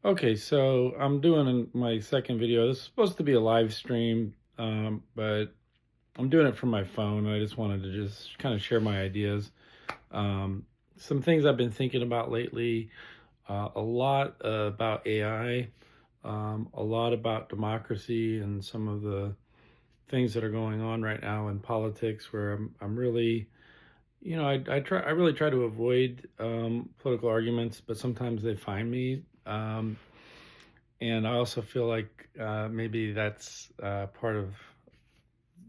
Okay, so I'm doing my second video. This is supposed to be a live stream, but I'm doing it from my phone. I just wanted to just kind of share my ideas. Um, some things I've been thinking about lately, a lot about AI, a lot about democracy and some of the things that are going on right now in politics where I'm really, I really try to avoid political arguments, but sometimes they find me. And I also feel like maybe that's part of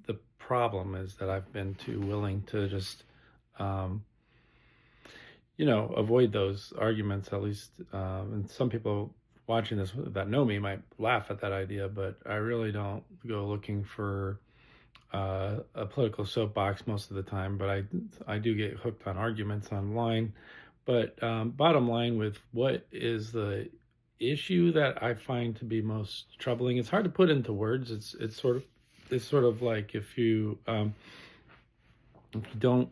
the problem is that I've been too willing to just, um, avoid those arguments at least. And some people watching this that know me might laugh at that idea, but I really don't go looking for a political soapbox most of the time. But I do get hooked on arguments online. But bottom line, with what is the issue that I find to be most troubling? It's hard to put into words. It's sort of like if you don't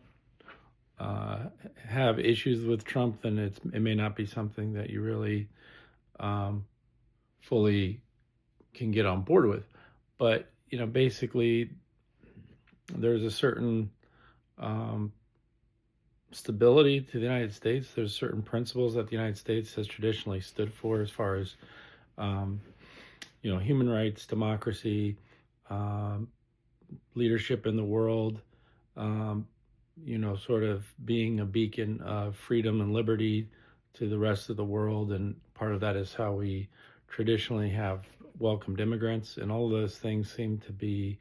have issues with Trump, then it may not be something that you really um, fully can get on board with. But basically, there's a certain um, stability to the United States. There's certain principles that the United States has traditionally stood for, as far as um, human rights, democracy, um, leadership in the world. Um, sort of being a beacon of freedom and liberty to the rest of the world, and part of that is how we traditionally have welcomed immigrants, and all of those things seem to be,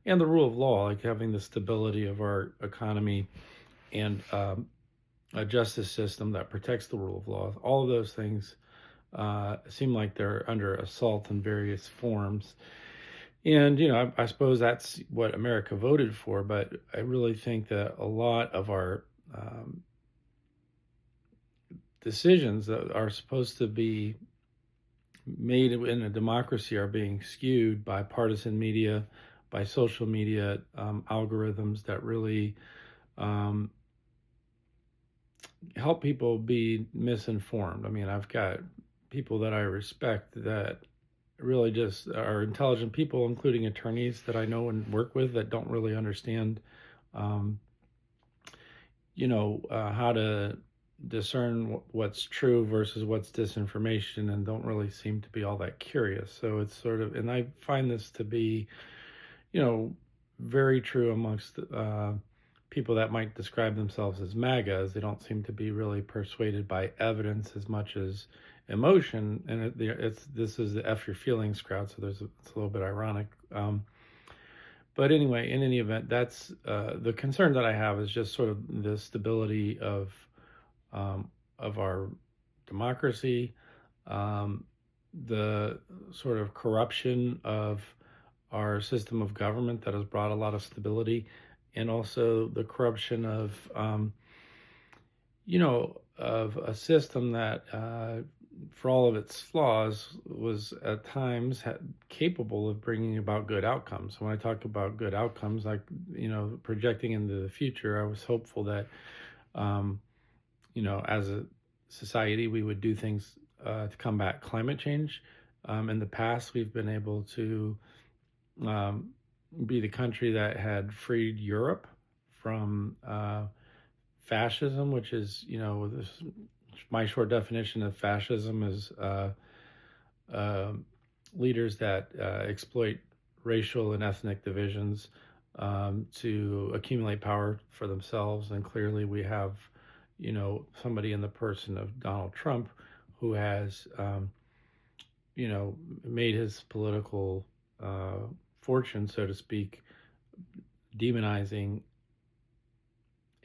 and the rule of law, like having the stability of our economy and a justice system that protects the rule of law. All of those things seem like they're under assault in various forms. And, I suppose that's what America voted for, but I really think that a lot of our um, decisions that are supposed to be made in a democracy are being skewed by partisan media, by social media algorithms that really um, help people be misinformed. I mean, I've got people that I respect that really just are intelligent people, including attorneys that I know and work with, that don't really understand, um, how to discern what's true versus what's disinformation, and don't really seem to be all that curious. So it's sort of, and I find this to be, you know, very true amongst people that might describe themselves as MAGAs. They don't seem to be really persuaded by evidence as much as emotion, and it's this is the F your feelings crowd. So it's a little bit ironic. But anyway, in any event, that's the concern that I have is just sort of the stability of our democracy, um, the sort of corruption of our system of government that has brought a lot of stability, and also the corruption of a system that, for all of its flaws, was at times capable of bringing about good outcomes. When I talk about good outcomes, like projecting into the future, I was hopeful that um, as a society, we would do things to combat climate change. In the past, we've been able to um, be the country that had freed Europe from fascism, which is, my short definition of fascism is uh, leaders that exploit racial and ethnic divisions to accumulate power for themselves. And clearly, we have, somebody in the person of Donald Trump who has, made his political fortune, so to speak, demonizing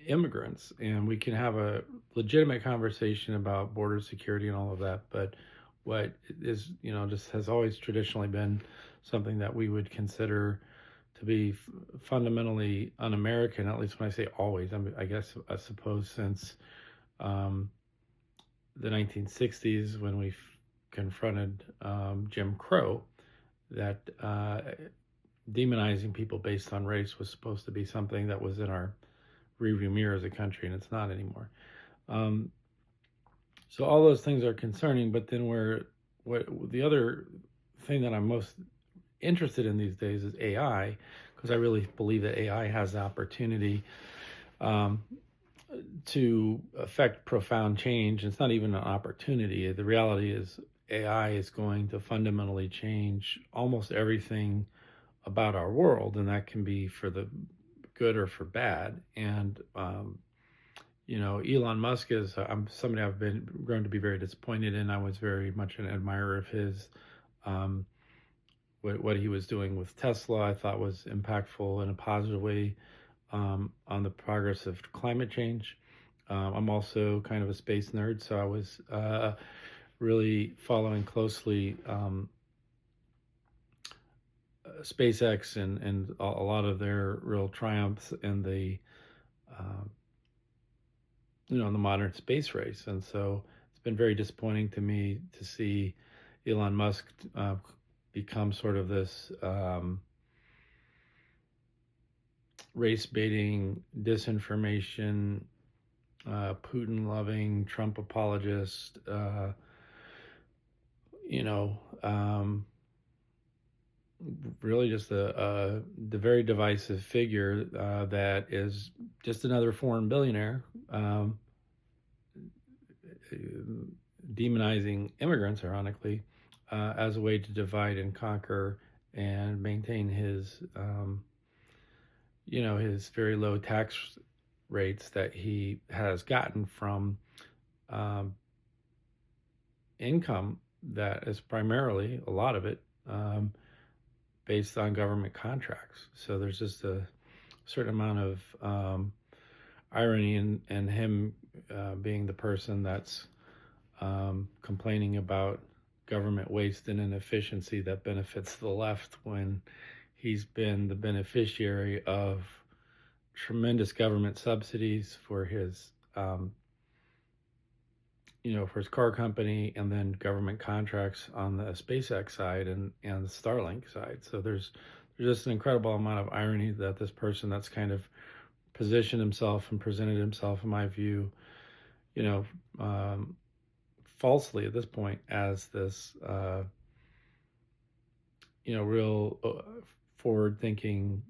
immigrants. And we can have a legitimate conversation about border security and all of that, but what is, just has always traditionally been something that we would consider to be fundamentally un-American. At least when I say always, I guess I suppose since um, the 1960s, when we confronted Jim Crow, that demonizing people based on race was supposed to be something that was in our rearview mirror as a country, and it's not anymore. Um, so all those things are concerning, but then what the other thing that I'm most interested in these days is AI, because I really believe that AI has the opportunity um, to affect profound change. It's not even an opportunity. The reality is AI is going to fundamentally change almost everything about our world, and that can be for the good or for bad. And Elon Musk is somebody I've been grown to be very disappointed in. I was very much an admirer of his. Um, what he was doing with Tesla, I thought was impactful in a positive way on the progress of climate change. I'm also kind of a space nerd, so I was really following closely SpaceX and a lot of their real triumphs in the uh, in the modern space race. And so it's been very disappointing to me to see Elon Musk become sort of this race baiting, disinformation, Putin loving, Trump apologist, you know, um, really just the very divisive figure that is just another foreign billionaire demonizing immigrants, ironically, as a way to divide and conquer and maintain his very low tax rates that he has gotten from um, income that is primarily, a lot of it, based on government contracts. So there's just a certain amount of irony in him being the person that's complaining about government waste and inefficiency that benefits the left when he's been the beneficiary of tremendous government subsidies for his for his car company, and then government contracts on the SpaceX side and the Starlink side. So there's just an incredible amount of irony that this person that's kind of positioned himself and presented himself, in my view, you know, um, falsely at this point as this, real forward-thinking,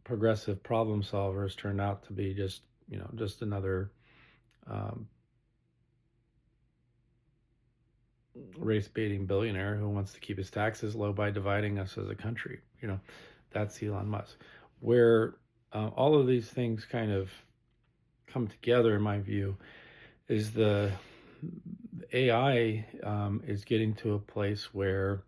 progressive problem solvers turned out to be just another um, race baiting billionaire who wants to keep his taxes low by dividing us as a country. That's Elon Musk. Where all of these things kind of come together, in my view, is the AI is getting to a place where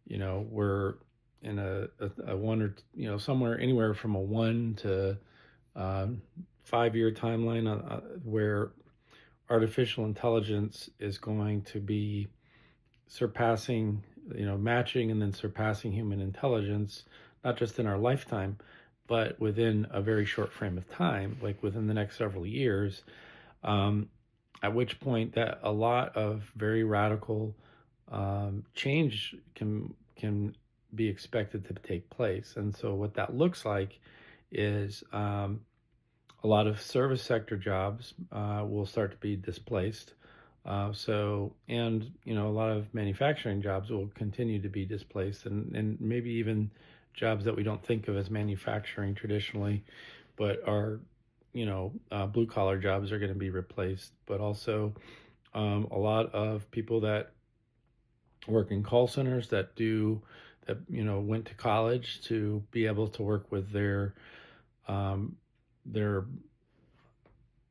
we're in a one or somewhere anywhere from a 1 to 5 year timeline where artificial intelligence is going to be surpassing, matching and then surpassing human intelligence, not just in our lifetime, but within a very short frame of time, like within the next several years. At which point, that a lot of very radical change can be expected to take place. And so, what that looks like is a lot of service sector jobs will start to be displaced. A lot of manufacturing jobs will continue to be displaced, and maybe even jobs that we don't think of as manufacturing traditionally, but are, blue collar jobs are going to be replaced. But also, a lot of people that work in call centers that went to college to be able to work with um, their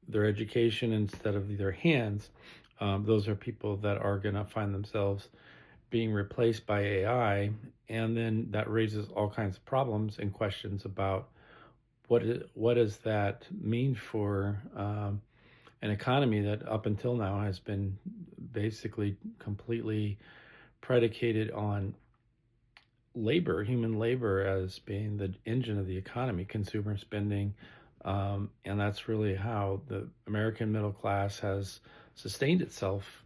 their education instead of their hands. Those are people that are going to find themselves being replaced by AI, and then that raises all kinds of problems and questions about what does that mean for an economy that up until now has been basically completely predicated on labor, human labor, as being the engine of the economy, consumer spending, and that's really how the American middle class has sustained itself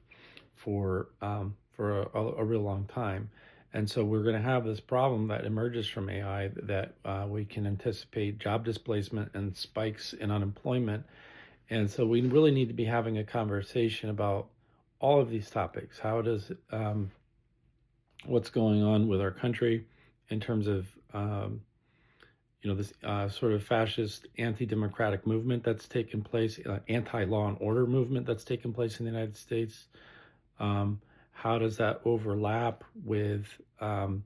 for a real long time. And so we're going to have this problem that emerges from AI that we can anticipate job displacement and spikes in unemployment. And so we really need to be having a conversation about all of these topics. How does what's going on with our country in terms of this sort of fascist, anti-democratic movement that's taken place, anti-law and order movement that's taken place in the United States. How does that overlap with some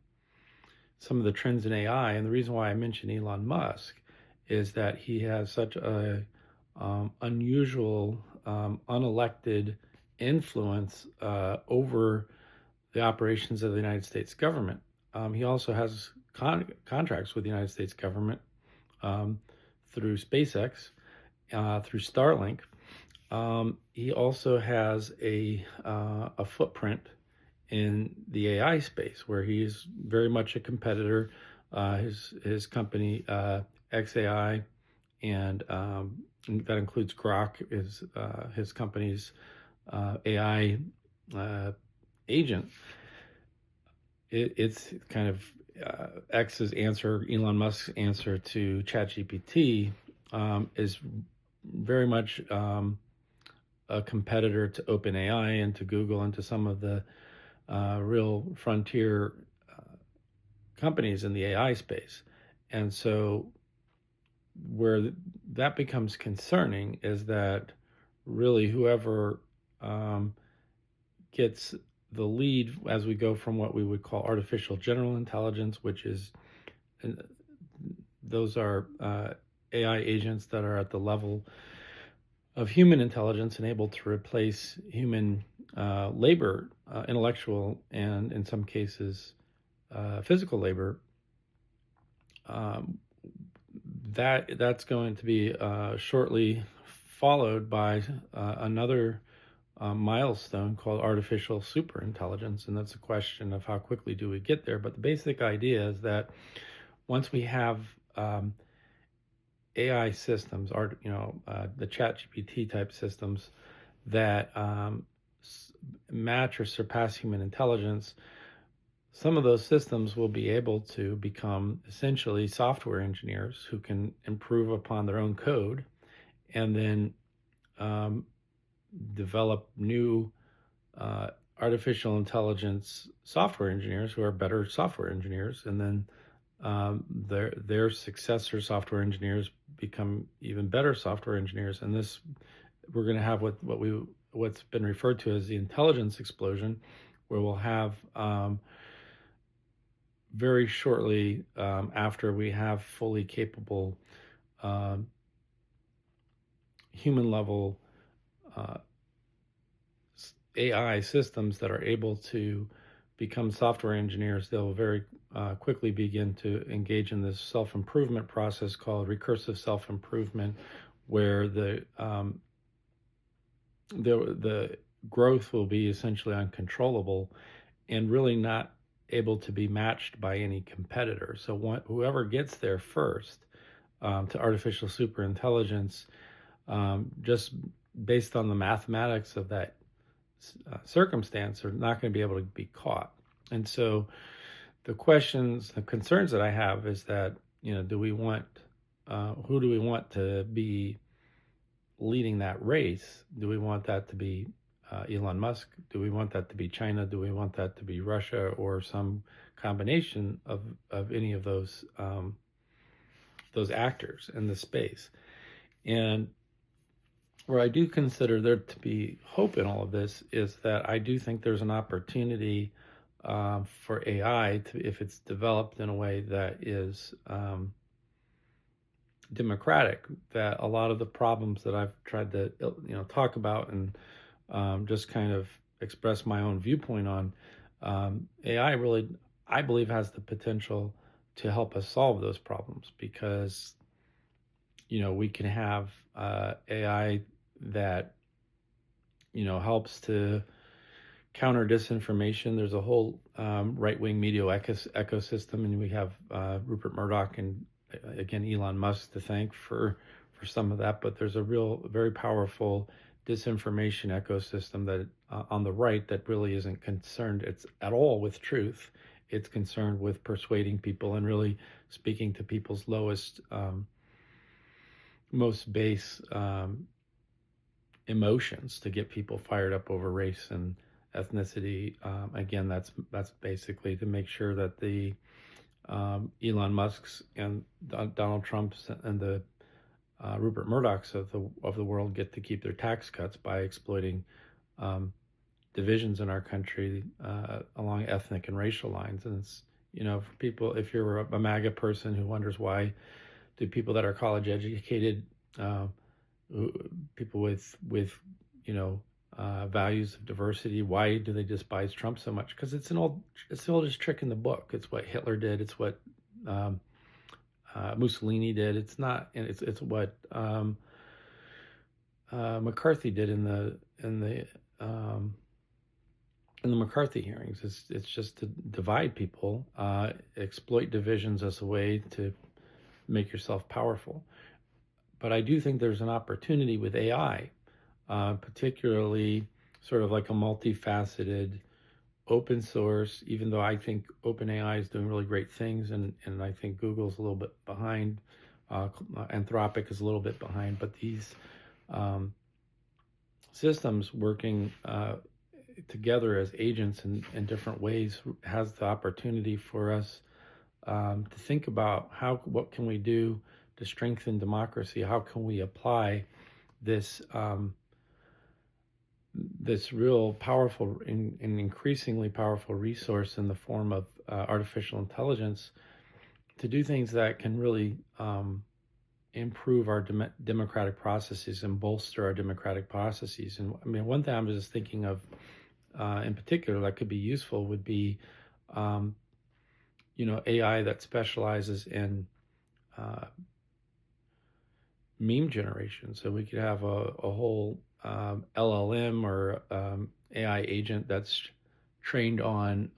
of the trends in AI? And the reason why I mention Elon Musk is that he has such a unusual, unelected influence over the operations of the United States government. He also has contracts with the United States government through SpaceX, through Starlink. He also has a footprint in the AI space where he's very much a competitor. His company xAI, and that includes Grok, is his company's AI agent. It's kind of X's answer, Elon Musk's answer to ChatGPT, is very much a competitor to OpenAI and to Google and to some of the real frontier companies in the AI space. And so where that becomes concerning is that really whoever gets the lead as we go from what we would call artificial general intelligence, which is, those are AI agents that are at the level of human intelligence and able to replace human labor, intellectual, and in some cases physical labor. That's going to be shortly followed by another milestone called artificial superintelligence, and that's a question of how quickly do we get there. But the basic idea is that once we have AI systems, the ChatGPT type systems that match or surpass human intelligence, some of those systems will be able to become essentially software engineers who can improve upon their own code and then develop new artificial intelligence software engineers who are better software engineers, and then their successor software engineers become even better software engineers. And this, we're going to have what's been referred to as the intelligence explosion, where we'll have very shortly after we have fully capable human level AI systems that are able to become software engineers, they'll very quickly begin to engage in this self-improvement process called recursive self-improvement, where the growth will be essentially uncontrollable and really not able to be matched by any competitor. So whoever gets there first to artificial superintelligence, just based on the mathematics of that circumstance, are not going to be able to be caught. And so the concerns that I have is that, who do we want to be leading that race? Do we want that to be Elon Musk? Do we want that to be China? Do we want that to be Russia, or some combination of any of those actors in the space? And where I do consider there to be hope in all of this is that I do think there's an opportunity for AI if it's developed in a way that is democratic, that a lot of the problems that I've tried to talk about and just kind of express my own viewpoint on, AI really, I believe, has the potential to help us solve those problems, because we can have AI that helps to counter disinformation. There's a whole right-wing media ecosystem, and we have Rupert Murdoch and again Elon Musk to thank for some of that. But there's a very powerful disinformation ecosystem that on the right that really isn't concerned at all with truth. It's concerned with persuading people and really speaking to people's lowest, most base emotions to get people fired up over race and ethnicity. Again, that's basically to make sure that the Elon Musk's and Donald Trump's and the Rupert Murdoch's of the world get to keep their tax cuts by exploiting um, divisions in our country along ethnic and racial lines. And it's, for people, if you're a MAGA person who wonders why do people that are college educated, uh, people with values of diversity, why do they despise Trump so much? Because it's the oldest trick in the book. It's what Hitler did. It's what um, Mussolini did. It's not, and it's what McCarthy did in the McCarthy hearings. It's just to divide people, exploit divisions as a way to make yourself powerful. But I do think there's an opportunity with AI, particularly sort of like a multifaceted open source, even though I think OpenAI is doing really great things, and I think Google's a little bit behind, Anthropic is a little bit behind, but these um, systems working together as agents in different ways has the opportunity for us to think about what can we do to strengthen democracy? How can we apply this this real powerful and increasingly powerful resource in the form of artificial intelligence to do things that can really improve our democratic processes and bolster our democratic processes? And I mean, one thing I'm just thinking of in particular that could be useful would be AI that specializes in meme generation. So we could have a whole LLM or AI agent that's trained on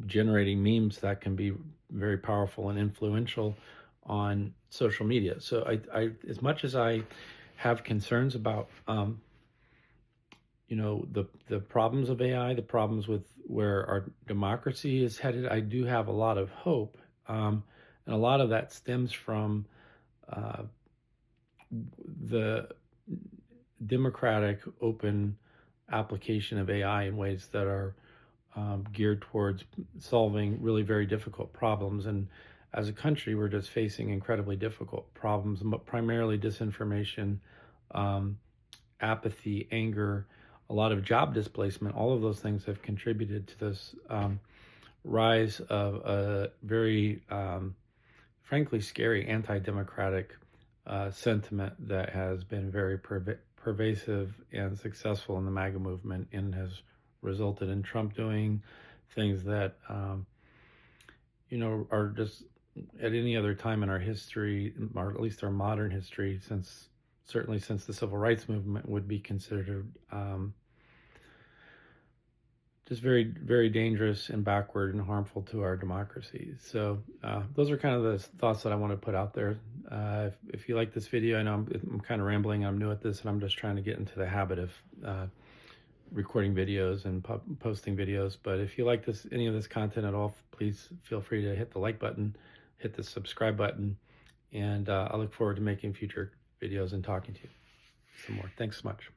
generating memes that can be very powerful and influential on social media. So I as much as I have concerns about the problems of AI, the problems with where our democracy is headed, I do have a lot of hope, and a lot of that stems from the democratic, open application of AI in ways that are geared towards solving really very difficult problems. And as a country, we're just facing incredibly difficult problems, but primarily disinformation, apathy, anger, a lot of job displacement. All of those things have contributed to this rise of a very, frankly, scary anti-democratic sentiment that has been very pervasive and successful in the MAGA movement, and has resulted in Trump doing things that are just at any other time in our history, or at least our modern history, certainly since the civil rights movement, would be considered just very, very dangerous and backward and harmful to our democracy. So those are kind of the thoughts that I want to put out there. If you like this video, I know I'm kind of rambling. I'm new at this, and I'm just trying to get into the habit of recording videos and posting videos. But if you like any of this content at all, please feel free to hit the like button, hit the subscribe button, and I look forward to making future videos and talking to you some more. Thanks so much.